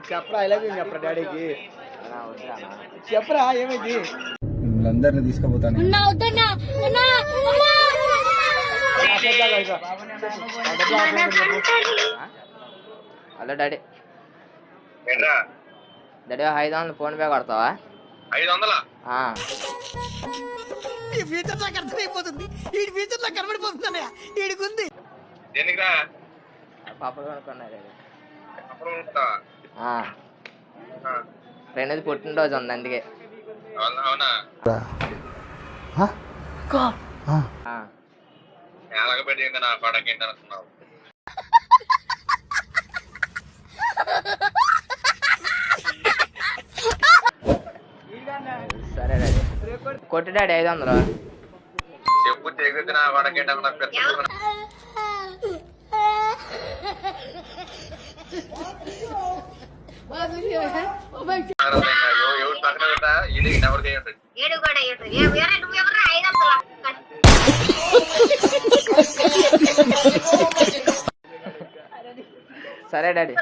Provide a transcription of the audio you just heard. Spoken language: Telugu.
చెప్పరా ఐ లవ్ యూ చెప్పరా డాడీకి చెప్పరా ఏమైంది మిమ్మల్ని అందరిని తీసుకుపోతాను hello daddy daddy 500 PhonePe కొడతావా 500 ఈ ఫ్యూచర్ నాకు అర్థమైపోతుంది ఈ ఫ్యూచర్ నాకు కనబడిపోతుంది ఈడికుంది దేనికిరా పాపలు కొనుక్కున్నా డాడీ అప్పుడు ఉంటావా ఫ్రెండ్ పుట్టినరోజు ఉంది అందుకే అవునా ఎలాగ పెట్టి నా పడక ఏంటి అనుకున్నావు సరే డాడీ కొట్టు డాడీ 500 చెప్పు తెగితే నా పడక ఏంటి నాకు పెద్ద ఎవరు పక్కన పెట్టా ఇది ఎవరికి ఉంటుంది సరే డాడీ